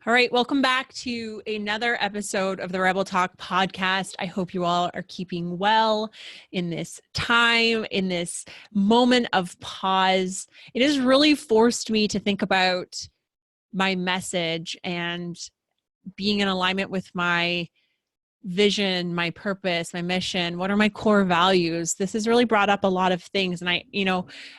All right, welcome back to another episode of the Rebel Talk podcast. I hope you all are keeping well in this time, in this moment of pause. It has really forced me to think about my message and being in alignment with my vision, my purpose, my mission. What are my core values? This has really brought up a lot of things, and I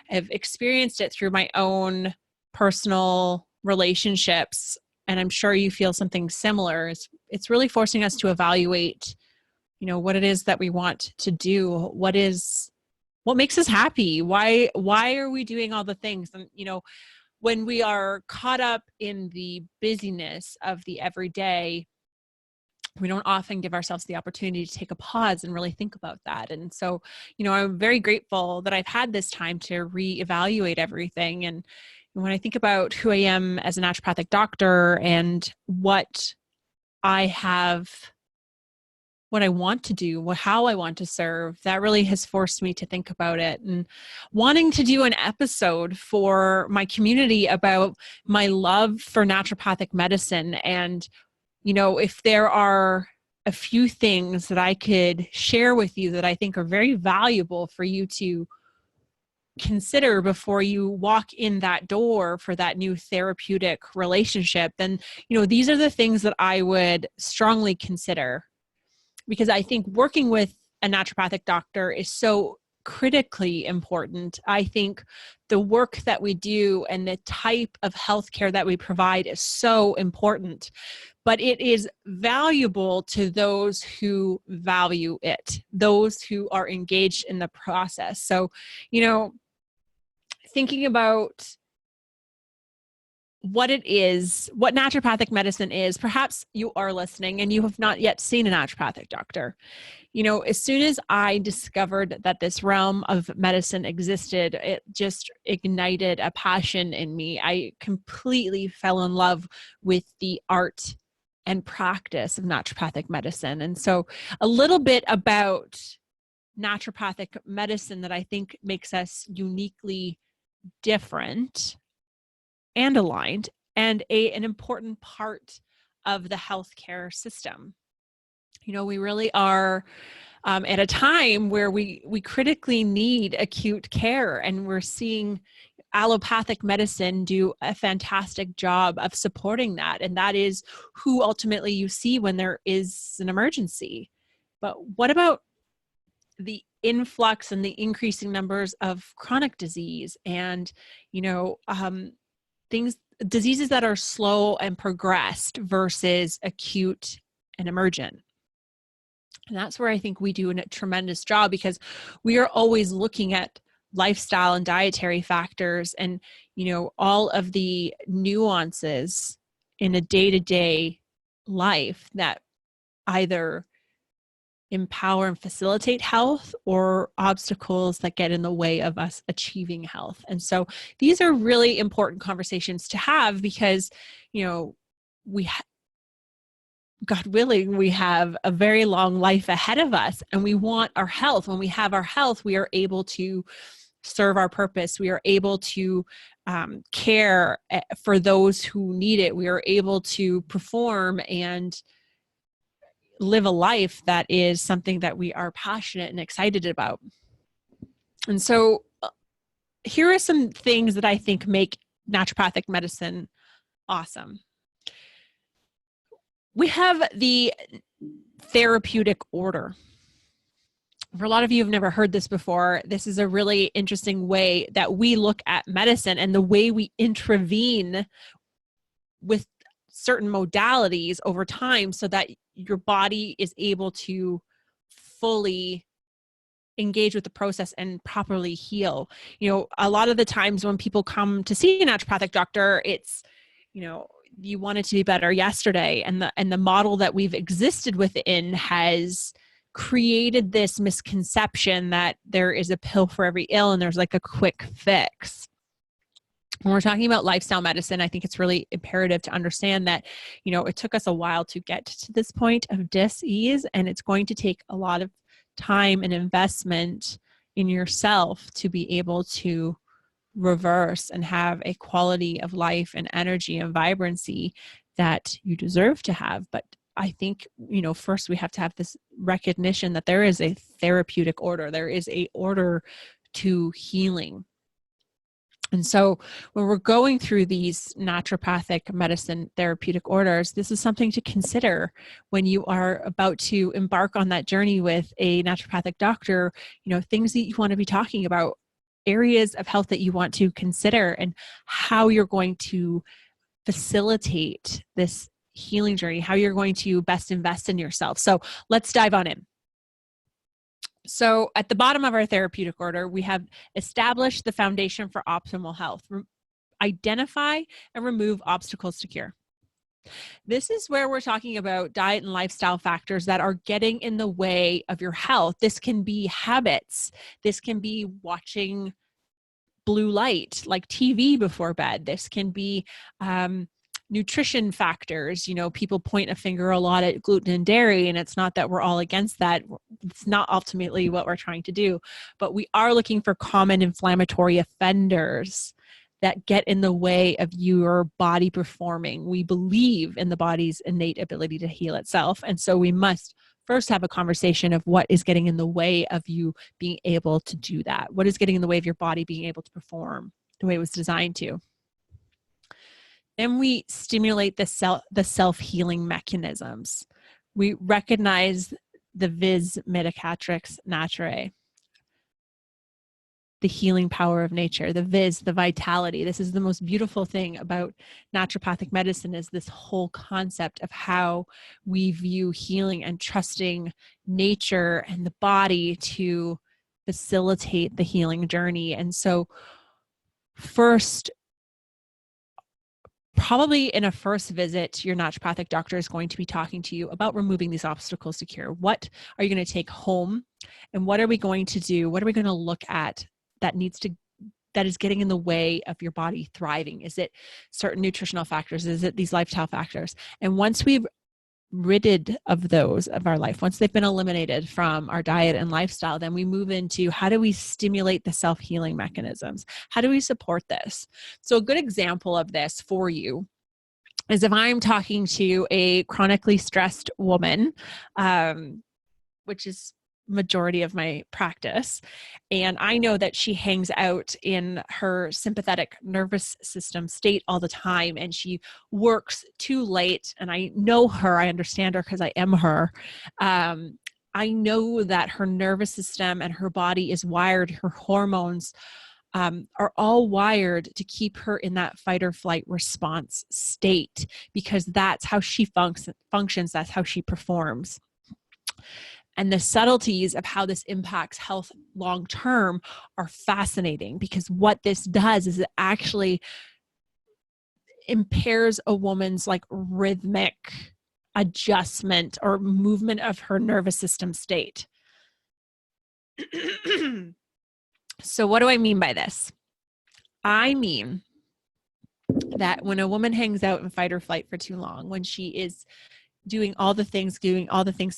have experienced it through my own personal relationships. And I'm sure you feel something similar. It's really forcing us to evaluate, what it is that we want to do. What makes us happy? Why are we doing all the things? And, when we are caught up in the busyness of the everyday, we don't often give ourselves the opportunity to take a pause and really think about that. And so, I'm very grateful that I've had this time to reevaluate everything. And when I think about who I am as a naturopathic doctor and what I want to do, how I want to serve, that really has forced me to think about it, and wanting to do an episode for my community about my love for naturopathic medicine. And, if there are a few things that I could share with you that I think are very valuable for you to consider before you walk in that door for that new therapeutic relationship, then, these are the things that I would strongly consider, because I think working with a naturopathic doctor is so critically important. I think the work that we do and the type of healthcare that we provide is so important, but it is valuable to those who value it, those who are engaged in the process. So, thinking about what it is, what naturopathic medicine is, perhaps you are listening and you have not yet seen a naturopathic doctor. As soon as I discovered that this realm of medicine existed, it just ignited a passion in me. I completely fell in love with the art and practice of naturopathic medicine. And so a little bit about naturopathic medicine that I think makes us uniquely different and aligned, and an important part of the healthcare system. We really are at a time where we critically need acute care, and we're seeing allopathic medicine do a fantastic job of supporting that. And that is who ultimately you see when there is an emergency. But what about the influx and the increasing numbers of chronic disease and, diseases that are slow and progressed versus acute and emergent? And that's where I think we do a tremendous job, because we are always looking at lifestyle and dietary factors and, all of the nuances in a day-to-day life that either empower and facilitate health or obstacles that get in the way of us achieving health. And so these are really important conversations to have, because, God willing, we have a very long life ahead of us, and we want our health. When we have our health, we are able to serve our purpose. We are able to care for those who need it. We are able to perform and live a life that is something that we are passionate and excited about. And so here are some things that I think make naturopathic medicine awesome. We have the therapeutic order. For a lot of you who have never heard this before, this is a really interesting way that we look at medicine and the way we intervene with certain modalities over time so that your body is able to fully engage with the process and properly heal. A lot of the times when people come to see a naturopathic doctor, it's, you want it to be better yesterday. And the model that we've existed within has created this misconception that there is a pill for every ill and there's like a quick fix. When we're talking about lifestyle medicine, I think it's really imperative to understand that, it took us a while to get to this point of dis-ease, and it's going to take a lot of time and investment in yourself to be able to reverse and have a quality of life and energy and vibrancy that you deserve to have. But I think, first we have to have this recognition that there is a therapeutic order. There is a order to healing. And so when we're going through these naturopathic medicine therapeutic orders, this is something to consider when you are about to embark on that journey with a naturopathic doctor, things that you want to be talking about, areas of health that you want to consider, and how you're going to facilitate this healing journey, how you're going to best invest in yourself. So let's dive on in. So at the bottom of our therapeutic order, we have established the foundation for optimal health. Identify and remove obstacles to cure. This is where we're talking about diet and lifestyle factors that are getting in the way of your health. This can be habits. This can be watching blue light like TV before bed. This can be nutrition factors. People point a finger a lot at gluten and dairy, and it's not that we're all against that. It's not ultimately what we're trying to do, but we are looking for common inflammatory offenders that get in the way of your body performing. We believe in the body's innate ability to heal itself. And so we must first have a conversation of what is getting in the way of you being able to do that. What is getting in the way of your body being able to perform the way it was designed to? Then we stimulate the self-healing mechanisms. We recognize the vis medicatrix naturae, the healing power of nature, the vitality. This is the most beautiful thing about naturopathic medicine, is this whole concept of how we view healing and trusting nature and the body to facilitate the healing journey. And so first, probably in a first visit, your naturopathic doctor is going to be talking to you about removing these obstacles to cure. What are you going to take home? And what are we going to do? What are we going to look at that is getting in the way of your body thriving? Is it certain nutritional factors? Is it these lifestyle factors? And once we've ridded of those of our life, once they've been eliminated from our diet and lifestyle, then we move into how do we stimulate the self-healing mechanisms? How do we support this? So a good example of this for you is if I'm talking to a chronically stressed woman, which is majority of my practice, and I know that she hangs out in her sympathetic nervous system state all the time, and she works too late, and I know her, I understand her because I am her. I know that her nervous system and her body is wired, her hormones are all wired to keep her in that fight or flight response state, because that's how she functions, that's how she performs. And the subtleties of how this impacts health long-term are fascinating, because what this does is it actually impairs a woman's rhythmic adjustment or movement of her nervous system state. So what do I mean by this? I mean that when a woman hangs out in fight or flight for too long, when she is doing all the things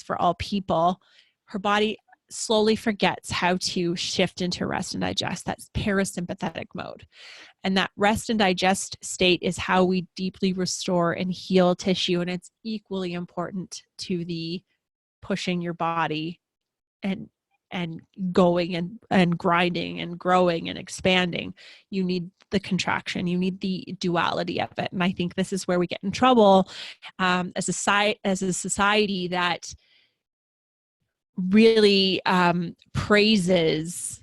for all people, her body slowly forgets how to shift into rest and digest. That's parasympathetic mode. And that rest and digest state is how we deeply restore and heal tissue. And it's equally important to the pushing your body and going and grinding and growing and expanding. You need the contraction. You need the duality of it. And I think this is where we get in trouble as a society that really praises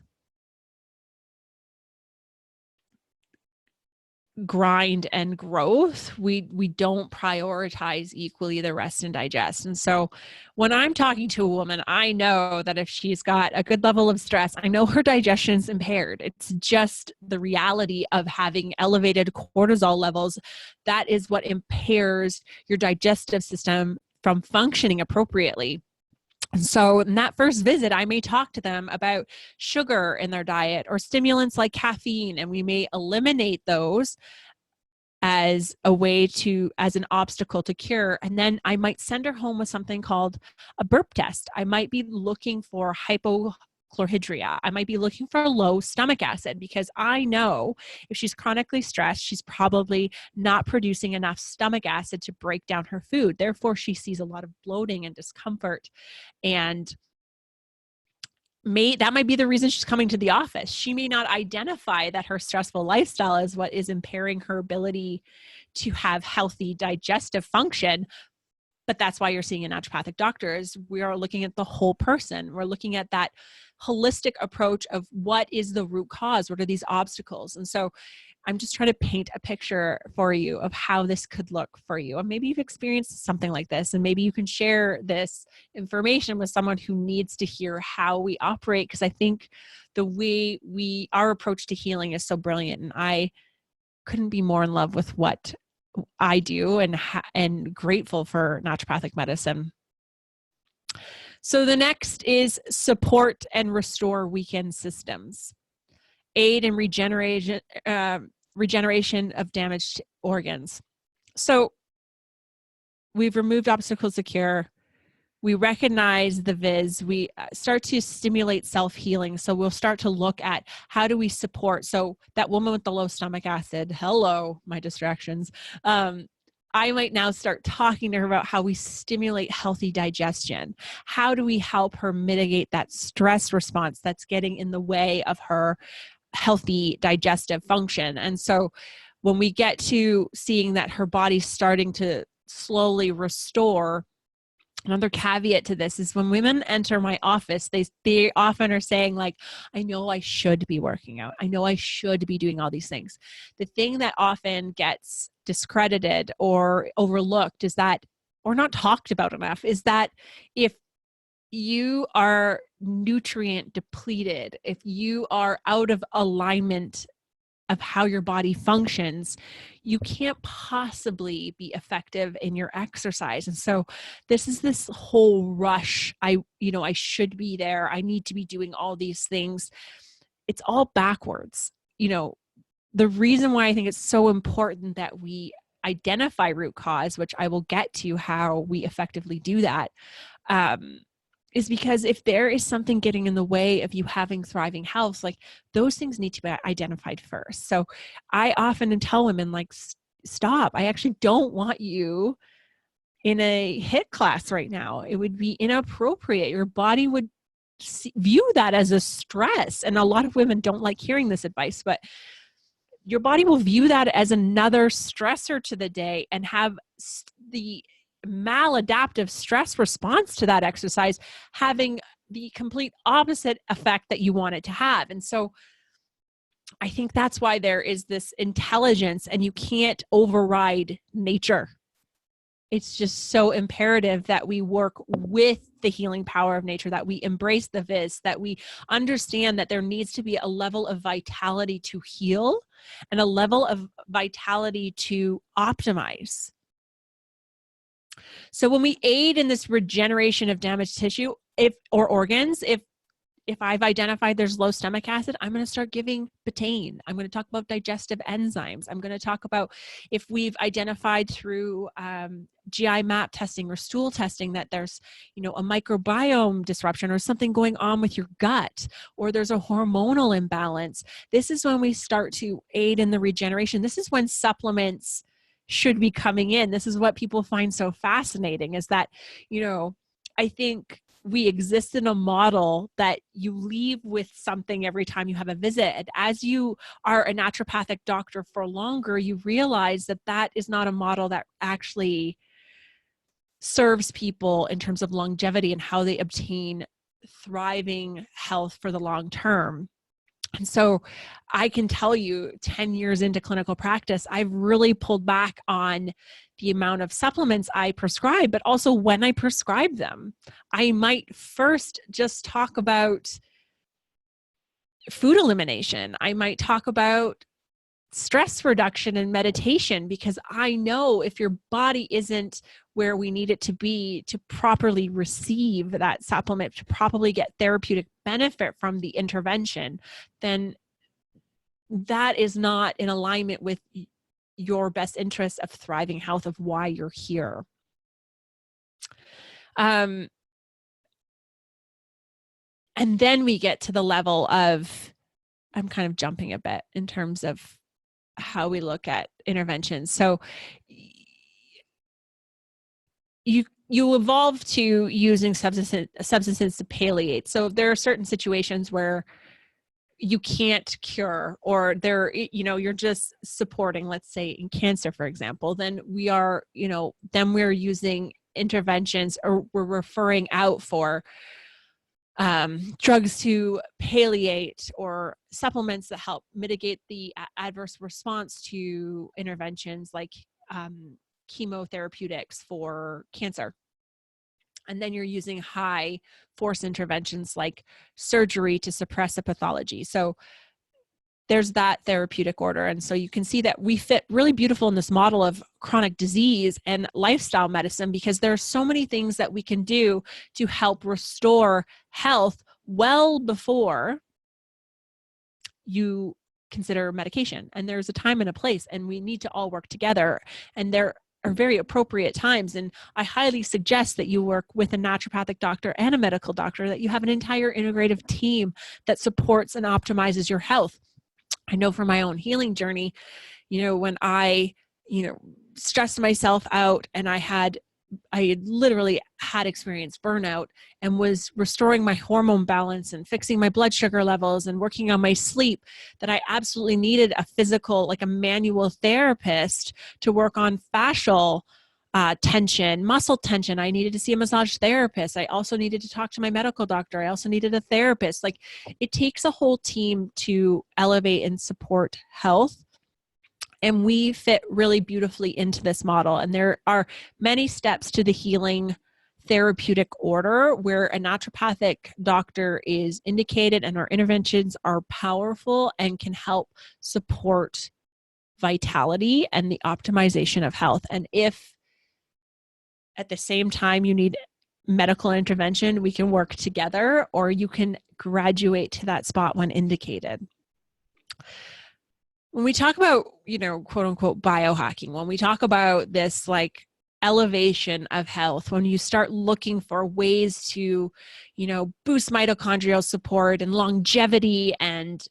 grind and growth. We don't prioritize equally the rest and digest. And so when I'm talking to a woman, I know that if she's got a good level of stress, I know her digestion's impaired. It's just the reality of having elevated cortisol levels. That is what impairs your digestive system from functioning appropriately. And so in that first visit, I may talk to them about sugar in their diet or stimulants like caffeine, and we may eliminate those as an obstacle to cure. And then I might send her home with something called a burp test. I might be looking for chlorhydria. I might be looking for low stomach acid because I know if she's chronically stressed, she's probably not producing enough stomach acid to break down her food. Therefore, she sees a lot of bloating and discomfort. And that might be the reason she's coming to the office. She may not identify that her stressful lifestyle is what is impairing her ability to have healthy digestive function. But that's why you're seeing a naturopathic doctor, is we are looking at the whole person. We're looking at that holistic approach of what is the root cause? What are these obstacles? And so I'm just trying to paint a picture for you of how this could look for you. And maybe you've experienced something like this, and maybe you can share this information with someone who needs to hear how we operate. Because I think the way our approach to healing is so brilliant. And I couldn't be more in love with what I do and grateful for naturopathic medicine. So the next is support and restore weakened systems. Aid in regeneration of damaged organs. So we've removed obstacles to cure. We recognize the viz. We start to stimulate self-healing. So we'll start to look at how do we support. So that woman with the low stomach acid, hello, my distractions. I might now start talking to her about how we stimulate healthy digestion. How do we help her mitigate that stress response that's getting in the way of her healthy digestive function? And so when we get to seeing that her body's starting to slowly restore, another caveat to this is when women enter my office, they often are saying like, I know I should be working out. I know I should be doing all these things. The thing that often gets discredited or overlooked is that, or not talked about enough, is that if you are nutrient depleted, if you are out of alignment of how your body functions, you can't possibly be effective in your exercise. And so this whole rush. I should be there. I need to be doing all these things. It's all backwards. The reason why I think it's so important that we identify root cause, which I will get to how we effectively do that, is because if there is something getting in the way of you having thriving health, like those things need to be identified first. So I often tell women like, stop. I actually don't want you in a HIIT class right now. It would be inappropriate. Your body would view that as a stress. And a lot of women don't like hearing this advice, but your body will view that as another stressor to the day and have the maladaptive stress response to that exercise having the complete opposite effect that you want it to have. And so I think that's why there is this intelligence, and you can't override nature. It's just so imperative that we work with the healing power of nature, that we embrace the viz, that we understand that there needs to be a level of vitality to heal and a level of vitality to optimize. So when we aid in this regeneration of damaged tissue or organs, if I've identified there's low stomach acid, I'm going to start giving betaine. I'm going to talk about digestive enzymes. I'm going to talk about if we've identified through GI map testing or stool testing that there's, a microbiome disruption or something going on with your gut, or there's a hormonal imbalance. This is when we start to aid in the regeneration. This is when supplements should be coming in. This is what people find so fascinating, is that, I think we exist in a model that you leave with something every time you have a visit. And as you are a naturopathic doctor for longer, you realize that that is not a model that actually serves people in terms of longevity and how they obtain thriving health for the long term. And so I can tell you 10 years into clinical practice, I've really pulled back on the amount of supplements I prescribe, but also when I prescribe them. I might first just talk about food elimination. I might talk about stress reduction and meditation, because I know if your body isn't where we need it to be to properly receive that supplement, to properly get therapeutic benefit from the intervention, then that is not in alignment with your best interest of thriving health, of why you're here. And And then we get to the level of, I'm kind of jumping a bit in terms of how we look at interventions. So you evolve to using substances to palliate. So there are certain situations where you can't cure, or you're just supporting, let's say in cancer, for example, then we're using interventions, or we're referring out for drugs to palliate, or supplements that help mitigate the adverse response to interventions, like chemotherapeutics for cancer. And then you're using high force interventions like surgery to suppress a pathology. So there's that therapeutic order. And so you can see that we fit really beautiful in this model of chronic disease and lifestyle medicine, because there are so many things that we can do to help restore health well before you consider medication. And there's a time and a place, and we need to all work together. And there are very appropriate times. And I highly suggest that you work with a naturopathic doctor and a medical doctor, that you have an entire integrative team that supports and optimizes your health. I know from my own healing journey, when I, stressed myself out, and I had literally had experienced burnout, and was restoring my hormone balance and fixing my blood sugar levels and working on my sleep, that I absolutely needed a physical, like a manual therapist to work on fascial tension, muscle tension. I needed to see a massage therapist. I also needed to talk to my medical doctor. I also needed a therapist. Like, it takes a whole team to elevate and support health. And we fit really beautifully into this model. And there are many steps to the healing therapeutic order where a naturopathic doctor is indicated, and our interventions are powerful and can help support vitality and the optimization of health. And if at the same time you need medical intervention, we can work together, or you can graduate to that spot when indicated. When we talk about, quote unquote, biohacking, when we talk about this like elevation of health, when you start looking for ways to, boost mitochondrial support and longevity, and,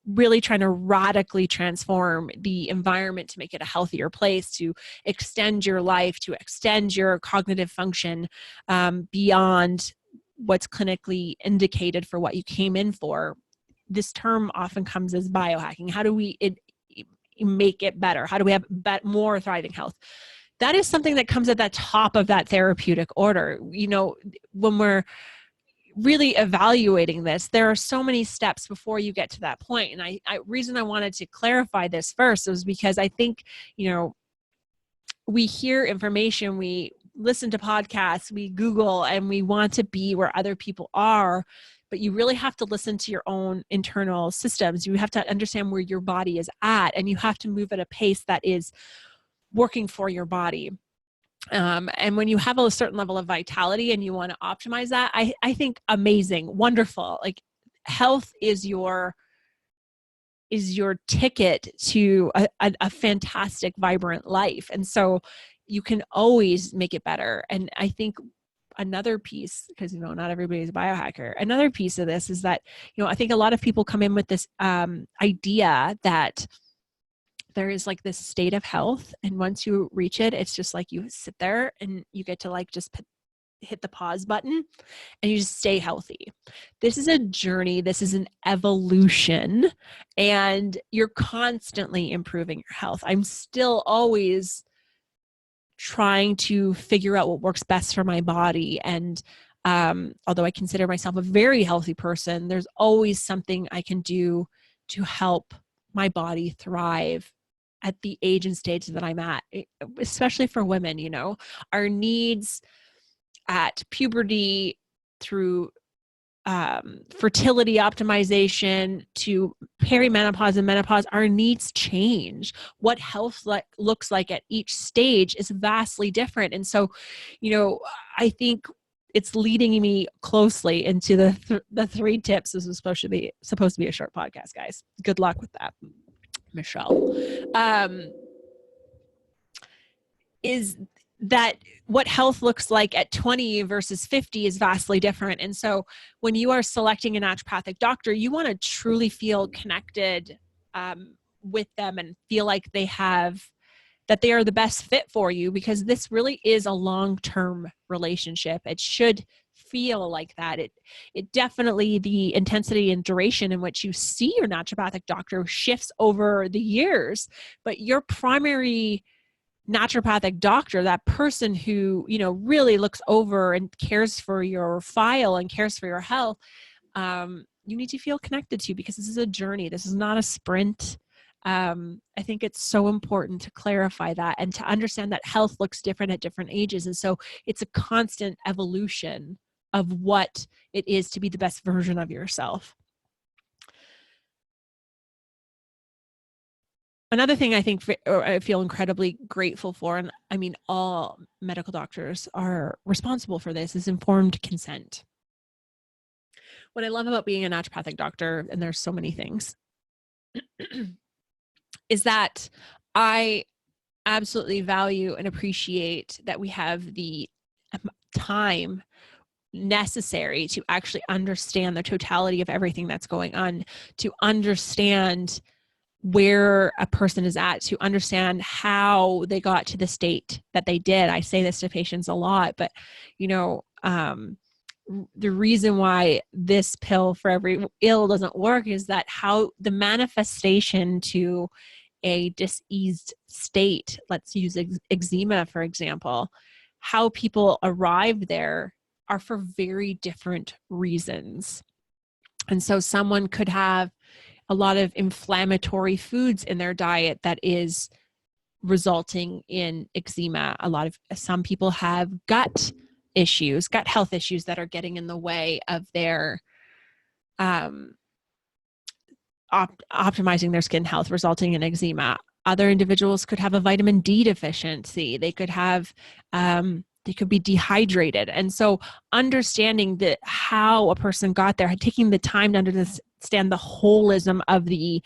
really trying to radically transform the environment to make it a healthier place, to extend your life, to extend your cognitive function beyond what's clinically indicated for what you came in for, this term often comes as biohacking. How do we make it better? How do we have more thriving health? That is something that comes at the top of that therapeutic order. When we're really evaluating this, there are so many steps before you get to that point. And I reason I wanted to clarify this first was because I think, we hear information, we listen to podcasts, we Google, and we want to be where other people are. But you really have to listen to your own internal systems. You have to understand where your body is at, and you have to move at a pace that is working for your body. And when you have a certain level of vitality and you want to optimize that, I think amazing, wonderful. Like, health is your ticket to a fantastic, vibrant life. And so you can always make it better. And I think another piece, because not everybody's a biohacker, another piece of this is that I think a lot of people come in with this idea that there is like this state of health, and once you reach it, it's just like you sit there and you get to like just hit the pause button and you just stay healthy. This is a journey. This is an evolution, and you're constantly improving your health. I'm still always trying to figure out what works best for my body. And although I consider myself a very healthy person, there's always something I can do to help my body thrive at the age and stage that I'm at, especially for women. Our needs at puberty, through fertility optimization, to perimenopause and menopause, our needs change. What health looks like at each stage is vastly different. And so, I think it's leading me closely into the 3 tips. This is supposed to be a short podcast, guys. Good luck with that, Michelle. Is that what health looks like at 20 versus 50 is vastly different. And so when you are selecting a naturopathic doctor, you want to truly feel connected with them and feel like that they are the best fit for you, because this really is a long-term relationship. It should feel like that. It definitely, the intensity and duration in which you see your naturopathic doctor shifts over the years, but your primary naturopathic doctor, that person who, really looks over and cares for your file and cares for your health, you need to feel connected to, because this is a journey. This is not a sprint. I think it's so important to clarify that and to understand that health looks different at different ages. And so it's a constant evolution of what it is to be the best version of yourself. Another thing I feel incredibly grateful for, and I mean, all medical doctors are responsible for this, is informed consent. What I love about being a naturopathic doctor, and there's so many things, is that I absolutely value and appreciate that we have the time necessary to actually understand the totality of everything that's going on, to understand where a person is at, to understand how they got to the state that they did. I say this to patients a lot, but the reason why this pill for every ill doesn't work is that how the manifestation to a diseased state, let's use eczema, for example, how people arrive there are for very different reasons. And so someone could have a lot of inflammatory foods in their diet that is resulting in eczema. Some people have gut health issues that are getting in the way of their optimizing their skin health, resulting in eczema. Other individuals could have a vitamin D deficiency. They could have, they could be dehydrated. And so understanding how a person got there, taking the time to understand the holism of the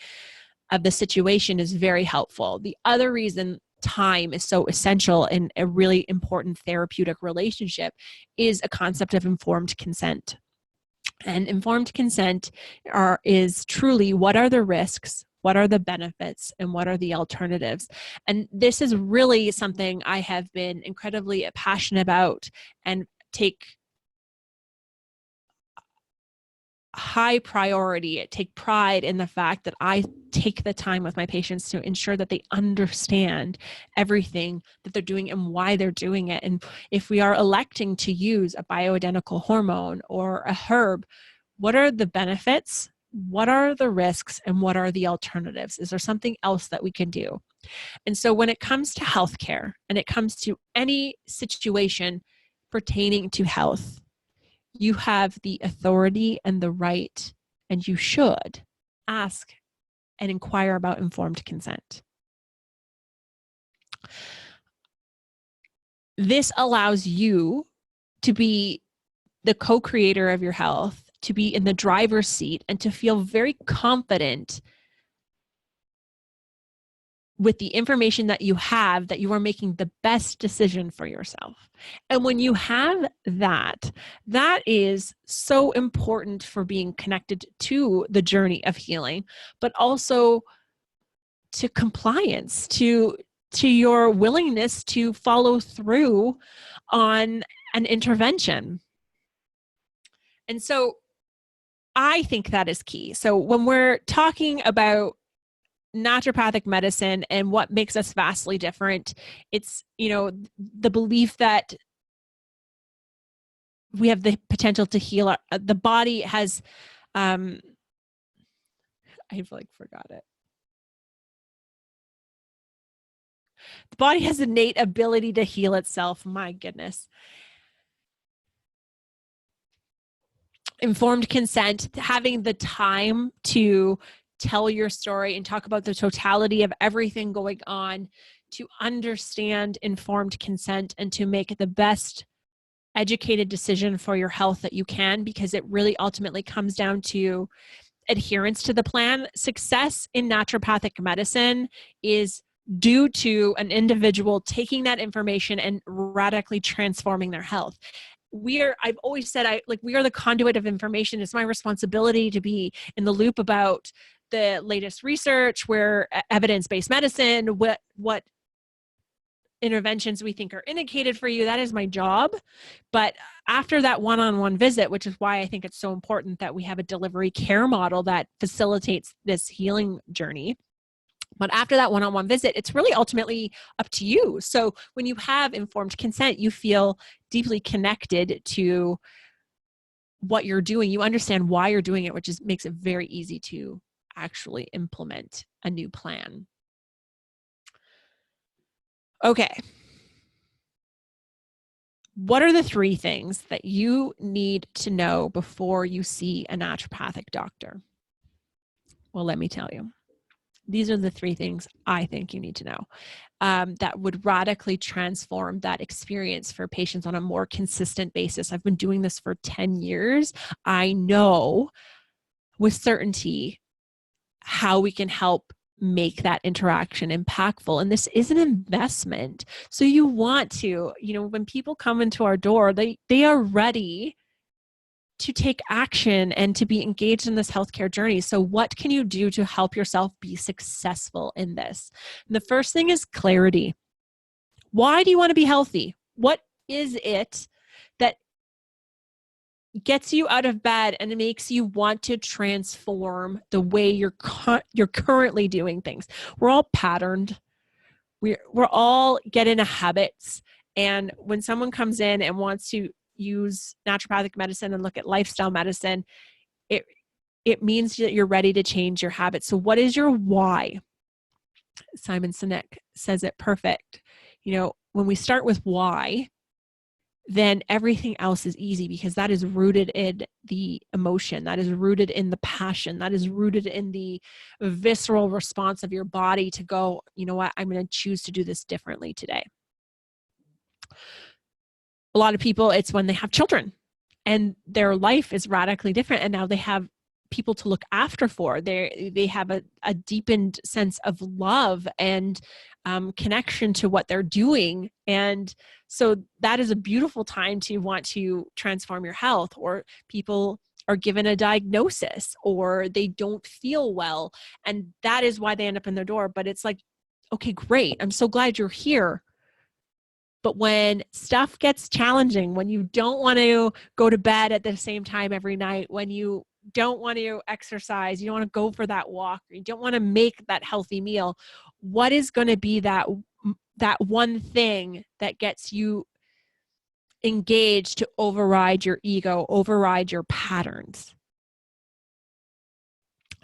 situation is very helpful. The other reason time is so essential in a really important therapeutic relationship is a concept of informed consent. And informed consent is truly, what are the risks, what are the benefits, and what are the alternatives? And this is really something I have been incredibly passionate about and take high priority, take pride in the fact that I take the time with my patients to ensure that they understand everything that they're doing and why they're doing it. And if we are electing to use a bioidentical hormone or a herb, what are the benefits? What are the risks? And what are the alternatives? Is there something else that we can do? And so when it comes to healthcare and it comes to any situation pertaining to health, you have the authority and the right, and you should ask and inquire about informed consent. This allows you to be the co-creator of your health, to be in the driver's seat, and to feel very confident with the information that you have, that you are making the best decision for yourself. And when you have that is so important for being connected to the journey of healing, but also to compliance, to your willingness to follow through on an intervention. And so I think that is key. So when we're talking about naturopathic medicine and what makes us vastly different, it's, the belief that we have the potential to heal. The body has, I've forgot it. The body has innate ability to heal itself. My goodness. Informed consent, having the time to tell your story and talk about the totality of everything going on, to understand informed consent and to make the best educated decision for your health that you can, because it really ultimately comes down to adherence to the plan. Success in naturopathic medicine is due to an individual taking that information and radically transforming their health. I've always said, we are the conduit of information. It's my responsibility to be in the loop about the latest research, where evidence-based medicine, what interventions we think are indicated for you. That is my job. But after that one-on-one visit, which is why I think it's so important that we have a delivery care model that facilitates this healing journey. But after that one-on-one visit, it's really ultimately up to you. So when you have informed consent, you feel deeply connected to what you're doing. You understand why you're doing it, which makes it very easy to actually implement a new plan. Okay. What are the 3 things that you need to know before you see a naturopathic doctor? Well, let me tell you. These are the 3 things I think you need to know that would radically transform that experience for patients on a more consistent basis. I've been doing this for 10 years. I know with certainty how we can help make that interaction impactful. And this is an investment. So you want to, when people come into our door, they are ready to take action and to be engaged in this healthcare journey. So what can you do to help yourself be successful in this? And the first thing is clarity. Why do you want to be healthy? What is it that gets you out of bed and it makes you want to transform the way you're currently doing things? We're all patterned. We're all get into habits. And when someone comes in and wants to use naturopathic medicine and look at lifestyle medicine, it means that you're ready to change your habits. So what is your why? Simon Sinek says it perfect. When we start with why, then everything else is easy, because that is rooted in the emotion, that is rooted in the passion, that is rooted in the visceral response of your body to go, you know what, I'm going to choose to do this differently today. A lot of people, it's when they have children and their life is radically different, and now they have people to look after for. They have a deepened sense of love and connection to what they're doing. And so that is a beautiful time to want to transform your health. Or people are given a diagnosis or they don't feel well, and that is why they end up in their door. But it's like, okay, great. I'm so glad you're here. But when stuff gets challenging, when you don't want to go to bed at the same time every night, when you don't want to exercise, you don't want to go for that walk, you don't want to make that healthy meal, what is going to be that one thing that gets you engaged to override your ego, override your patterns?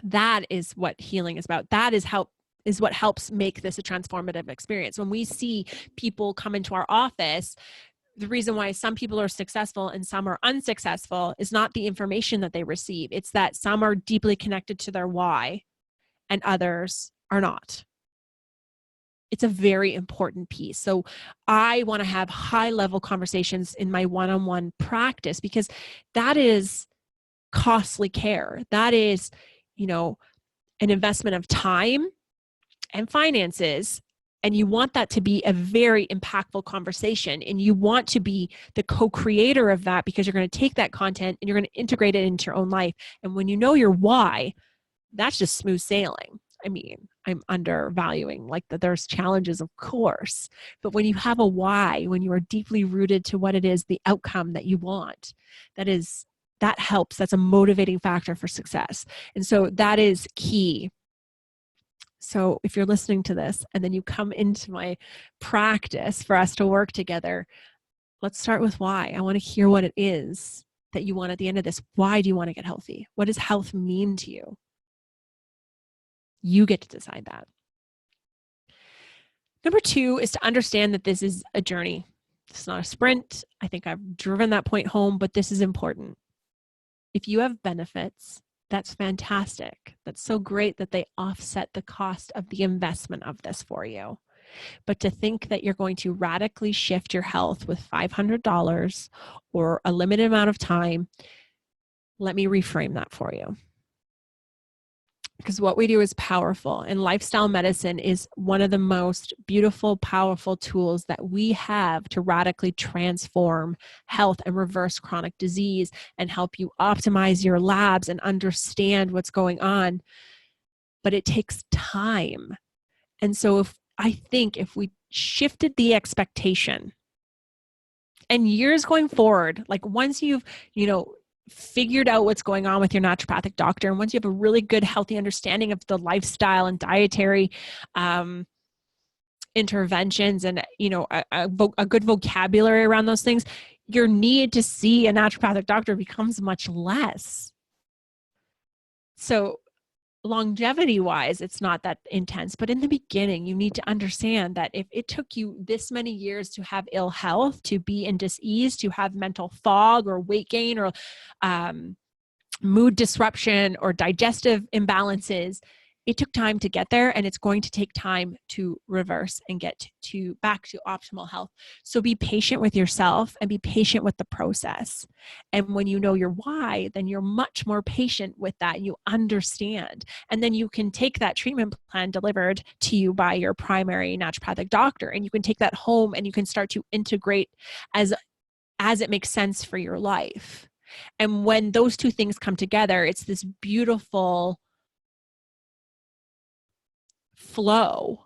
That is what healing is about. That is what helps make this a transformative experience. When we see people come into our office, the reason why some people are successful and some are unsuccessful is not the information that they receive. It's that some are deeply connected to their why and others are not. It's a very important piece. So I want to have high-level conversations in my one-on-one practice, because that is costly care. That is, an investment of time and finances, and you want that to be a very impactful conversation, and you want to be the co-creator of that, because you're going to take that content and you're going to integrate it into your own life. And when you know your why, that's just smooth sailing. I mean, I'm undervaluing that there's challenges, of course, but when you have a why, when you are deeply rooted to what it is, the outcome that you want, that helps. That's a motivating factor for success. And so that is key. So if you're listening to this and then you come into my practice for us to work together, let's start with why. I want to hear what it is that you want at the end of this. Why do you want to get healthy? What does health mean to you? You get to decide that. Number 2 is to understand that this is a journey. It's not a sprint. I think I've driven that point home, but this is important. If you have benefits, that's fantastic. That's so great that they offset the cost of the investment of this for you. But to think that you're going to radically shift your health with $500 or a limited amount of time, let me reframe that for you. because what we do is powerful, and lifestyle medicine is one of the most beautiful, powerful tools that we have to radically transform health and reverse chronic disease and help you optimize your labs and understand what's going on. But it takes time. And so I think if we shifted the expectation, and years going forward, like once you've, figured out what's going on with your naturopathic doctor, and once you have a really good, healthy understanding of the lifestyle and dietary interventions, and a good vocabulary around those things, your need to see a naturopathic doctor becomes much less. So longevity wise, it's not that intense, but in the beginning, you need to understand that if it took you this many years to have ill health, to be in dis-ease, to have mental fog or weight gain or mood disruption or digestive imbalances, it took time to get there, and it's going to take time to reverse and get back to optimal health. So be patient with yourself and be patient with the process. And when you know your why, then you're much more patient with that, and you understand. And then you can take that treatment plan delivered to you by your primary naturopathic doctor, and you can take that home and you can start to integrate as it makes sense for your life. And when those two things come together, it's this beautiful flow.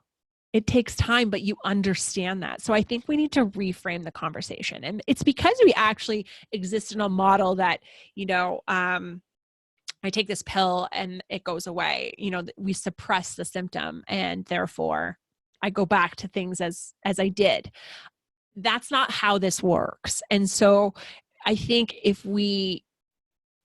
It takes time, but you understand that. So I think we need to reframe the conversation. And it's because we actually exist in a model that, I take this pill and it goes away. We suppress the symptom, and therefore I go back to things as I did. That's not how this works. And so I think if we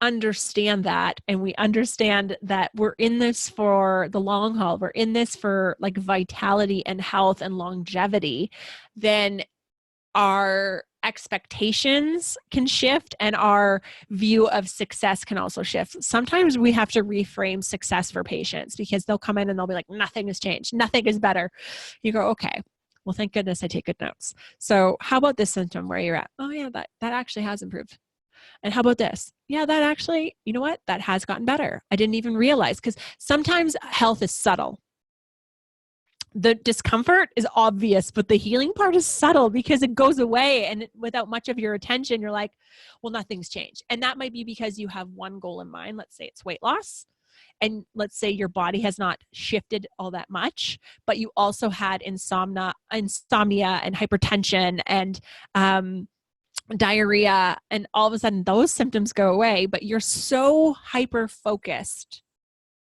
understand that, and we understand that we're in this for the long haul, we're in this for like vitality and health and longevity, then our expectations can shift and our view of success can also shift. Sometimes we have to reframe success for patients, because they'll come in and they'll be like, nothing has changed, nothing is better. You go, okay, well, thank goodness I take good notes. So how about this symptom where you're at? Oh yeah, that actually has improved. And how about this? Yeah, that actually, you know what? That has gotten better. I didn't even realize, because sometimes health is subtle. The discomfort is obvious, but the healing part is subtle because it goes away, and without much of your attention, you're like, well, nothing's changed. And that might be because you have one goal in mind. Let's say it's weight loss. And let's say your body has not shifted all that much, but you also had insomnia and hypertension and diarrhea, and all of a sudden those symptoms go away, but you're so hyper focused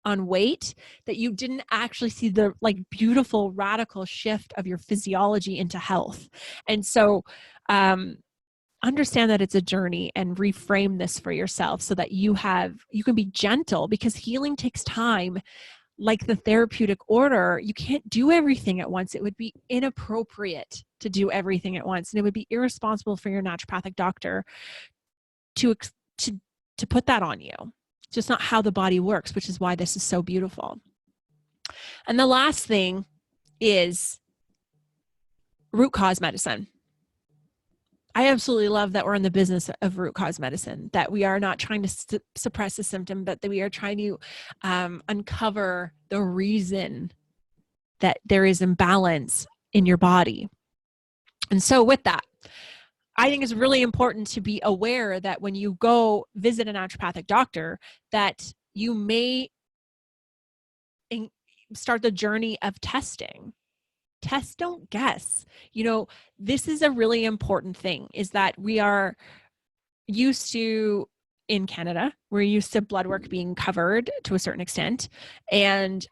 on weight that you didn't actually see the beautiful radical shift of your physiology into health. And so understand that it's a journey, and reframe this for yourself so that you can be gentle, because healing takes time. Like the therapeutic order, you can't do everything at once. It would be inappropriate to do everything at once. And it would be irresponsible for your naturopathic doctor to put that on you. It's just not how the body works, which is why this is so beautiful. And the last thing is root cause medicine. I absolutely love that we're in the business of root cause medicine, that we are not trying to suppress the symptom, but that we are trying to uncover the reason that there is imbalance in your body. And so with that, I think it's really important to be aware that when you go visit a naturopathic doctor, that you may start the journey of testing. Test, don't guess. This is a really important thing, is that we are used to, in Canada, we're used to blood work being covered to a certain extent. And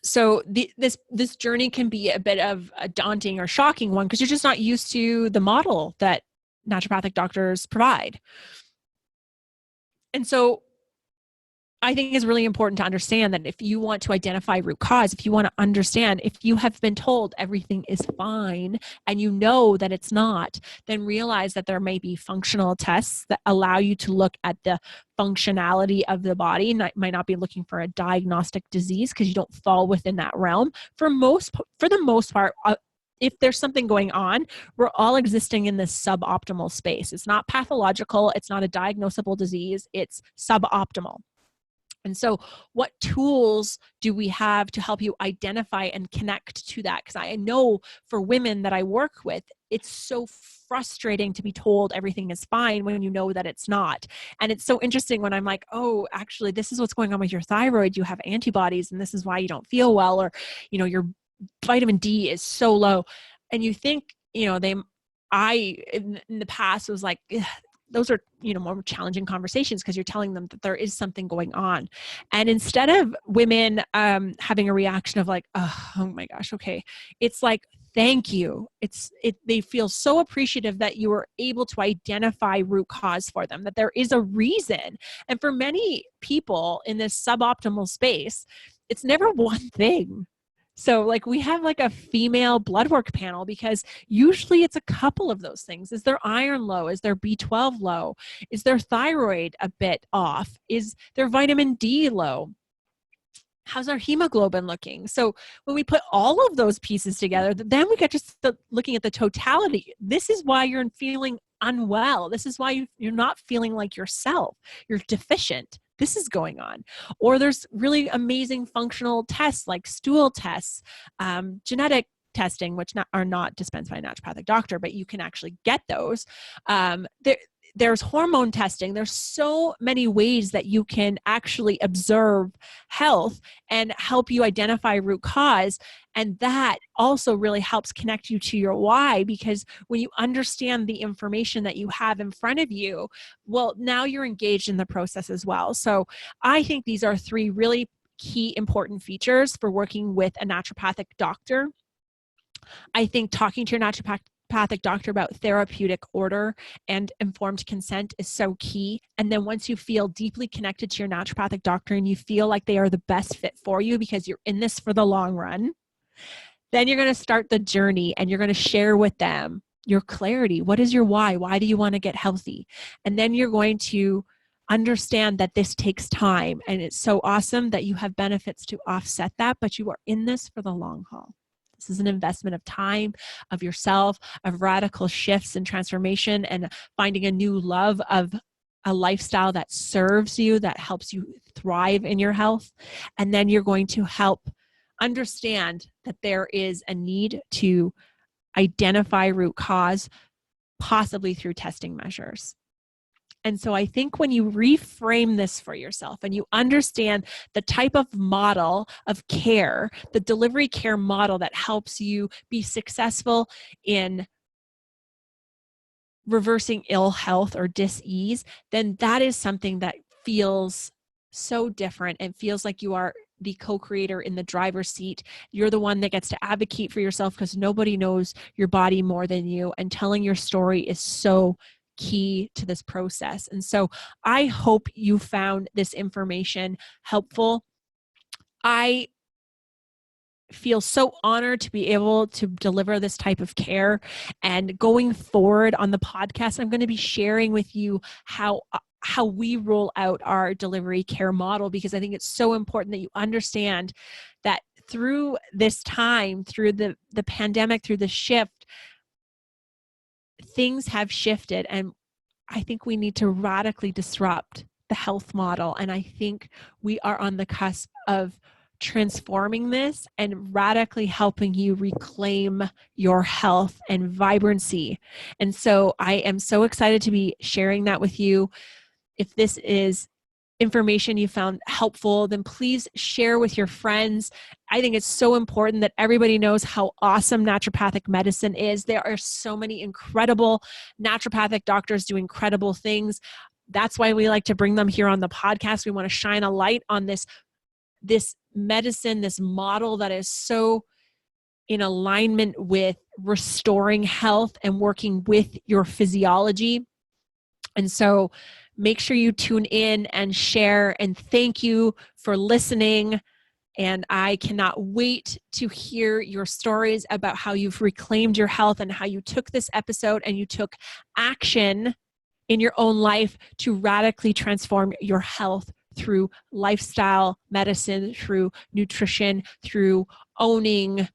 so this journey can be a bit of a daunting or shocking one, because you're just not used to the model that naturopathic doctors provide. And so I think it's really important to understand that if you want to identify root cause, if you want to understand, if you have been told everything is fine and you know that it's not, then realize that there may be functional tests that allow you to look at the functionality of the body. And might not be looking for a diagnostic disease, because you don't fall within that realm. For the most part, if there's something going on, we're all existing in this suboptimal space. It's not pathological. It's not a diagnosable disease. It's suboptimal. And so what tools do we have to help you identify and connect to that? Because I know for women that I work with, it's so frustrating to be told everything is fine when you know that it's not. And it's so interesting when I'm like, oh, actually, this is what's going on with your thyroid. You have antibodies and this is why you don't feel well, or, your vitamin D is so low. And you think, in the past was like, ugh, those are, more challenging conversations because you're telling them that there is something going on. And instead of women having a reaction of like, oh my gosh, okay, it's like, thank you. They feel so appreciative that you were able to identify root cause for them, that there is a reason. And for many people in this suboptimal space, it's never one thing. So like we have like a female blood work panel because usually it's a couple of those things. Is their iron low? Is their B12 low? Is their thyroid a bit off? Is their vitamin D low? How's our hemoglobin looking? So when we put all of those pieces together, then we get just looking at the totality. This is why you're feeling unwell. This is why you're not feeling like yourself. You're deficient. This is going on. Or there's really amazing functional tests like stool tests, genetic testing, which are not dispensed by a naturopathic doctor, but you can actually get those. There's hormone testing. There's so many ways that you can actually observe health and help you identify root cause. And that also really helps connect you to your why, because when you understand the information that you have in front of you, well, now you're engaged in the process as well. So I think these are 3 really key important features for working with a naturopathic doctor. I think talking to your naturopathic doctor about therapeutic order and informed consent is so key. And then once you feel deeply connected to your naturopathic doctor and you feel like they are the best fit for you because you're in this for the long run, then you're going to start the journey and you're going to share with them your clarity. What is your why? Why do you want to get healthy? And then you're going to understand that this takes time. And it's so awesome that you have benefits to offset that, but you are in this for the long haul. This is an investment of time, of yourself, of radical shifts and transformation, and finding a new love of a lifestyle that serves you, that helps you thrive in your health. And then you're going to help understand that there is a need to identify root cause, possibly through testing measures. And so I think when you reframe this for yourself and you understand the type of model of care, the delivery care model that helps you be successful in reversing ill health or dis-ease, then that is something that feels so different and feels like you are the co-creator in the driver's seat. You're the one that gets to advocate for yourself because nobody knows your body more than you, and telling your story is so key to this process. And so I hope you found this information helpful. I feel so honored to be able to deliver this type of care. And going forward on the podcast, I'm going to be sharing with you how we roll out our delivery care model, because I think it's so important that you understand that through this time, through the pandemic, through the shift, things have shifted. And I think we need to radically disrupt the health model. And I think we are on the cusp of transforming this and radically helping you reclaim your health and vibrancy. And so I am so excited to be sharing that with you. If this is information you found helpful, then please share with your friends. I think it's so important that everybody knows how awesome naturopathic medicine is. There are so many incredible naturopathic doctors doing incredible things. That's why we like to bring them here on the podcast. We want to shine a light on this medicine, this model that is so in alignment with restoring health and working with your physiology. And so make sure you tune in and share, and thank you for listening. And I cannot wait to hear your stories about how you've reclaimed your health and how you took this episode and you took action in your own life to radically transform your health through lifestyle medicine, through nutrition, through owning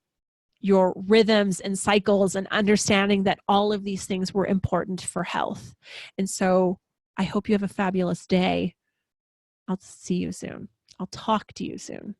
your rhythms and cycles and understanding that all of these things were important for health. And so I hope you have a fabulous day. I'll see you soon. I'll talk to you soon.